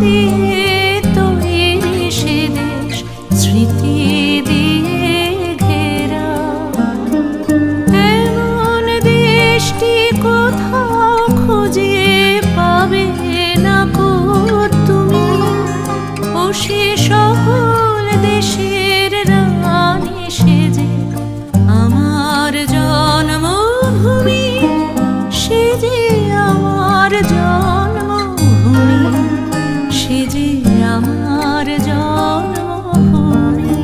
দিয়ে তৈরি সে দেশ স্মৃতি দিয়ে ঘেরা। এমন দেশটি কোথাও খুঁজে পাবে না কো তুমি। ও সে সকল দেশের রানী সেজে আমার জন্মভূমি, সে যে আমার জন্মভূমি, সে যে আমার জন্মভূমি।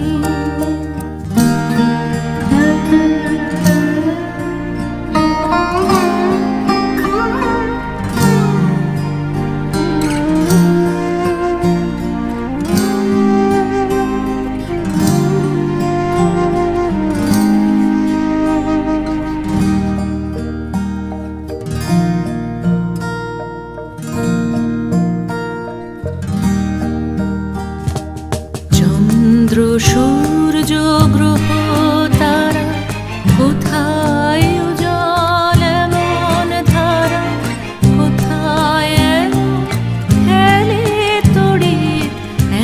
চন্দ্র সূর্য গ্রহ তারা কোথায় উজ্জ্বল এমন ধারা, কোথায় এলো খেলে তড়িৎ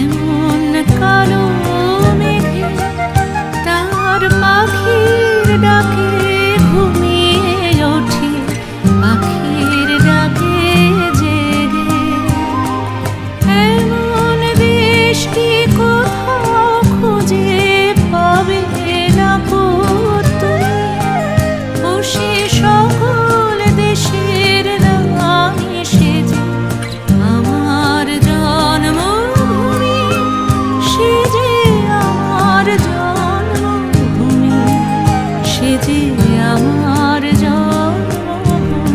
এমন কালো মেঘে। তার পাখির ডাকে ঘুমিয়ে ওঠে, পাখির ডাকে জেগে। এমন দেশটি কোথাও খুঁজে পাবে না কো তুমি। ও সে সকল দেশের রানী সেজে আমার জন্মভূমি, সে যে আমার জন্মভূমি, সে যে আমার জন্মভূমি।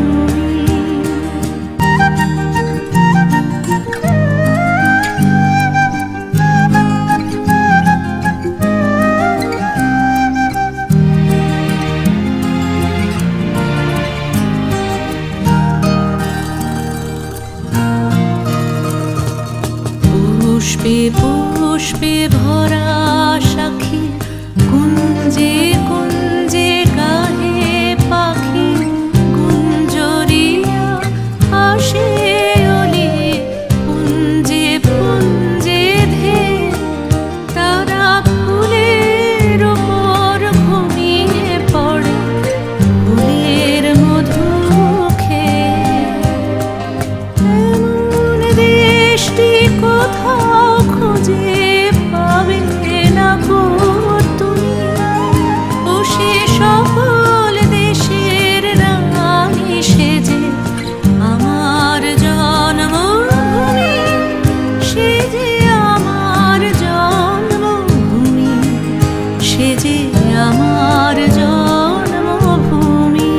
পুষ্পে পুষ্পে ভরা সাক্ষী, কুঞ্জে কুঞ্জে গাহে পাখি। গুঞ্জরিয়া আসে অলি পুঞ্জে পুঞ্জে ধে। তারা ফুলের ওপর ঘুমিয়ে পড়ে, ফুলের মধু খেয়ে। এমন দেশটি কোথাও খুঁজে পাবে না কো তুমি। ও সে সকল দেশের রানী সেজে আমার জন্মভূমি, সে যে আমার জন্মভূমি, সে যে আমার জন্মভূমি।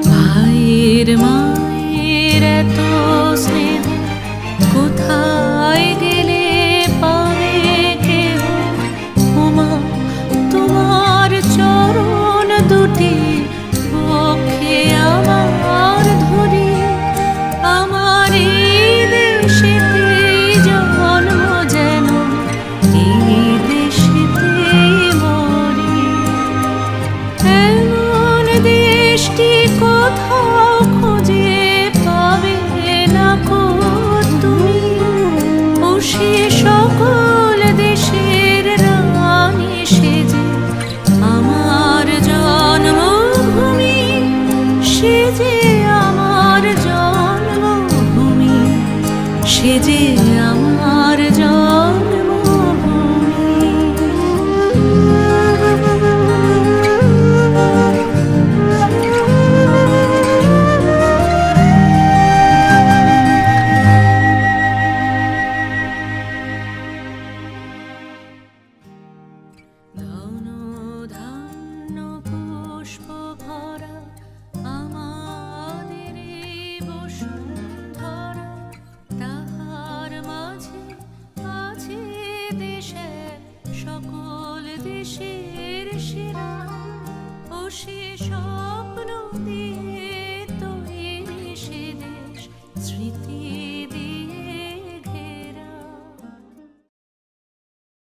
ভাইয়ের মায়ের এত স্নেহ কোথায় গেলে পাবে কেহ। ওমা তোমার চরণ দুটি বক্ষে আমার ধরি। আমার এই দেশেতেই জন্ম যেন এই দেশেতেই মরি। এমন দেশটি কোথাও খুঁজে পাবে না কো তুমি। ও সে সকল দেশের রানী সেজে আমার জন্মভূমি, সে যে আমার জন্মভূমি, সে যে আমার জন্মভূমি। সব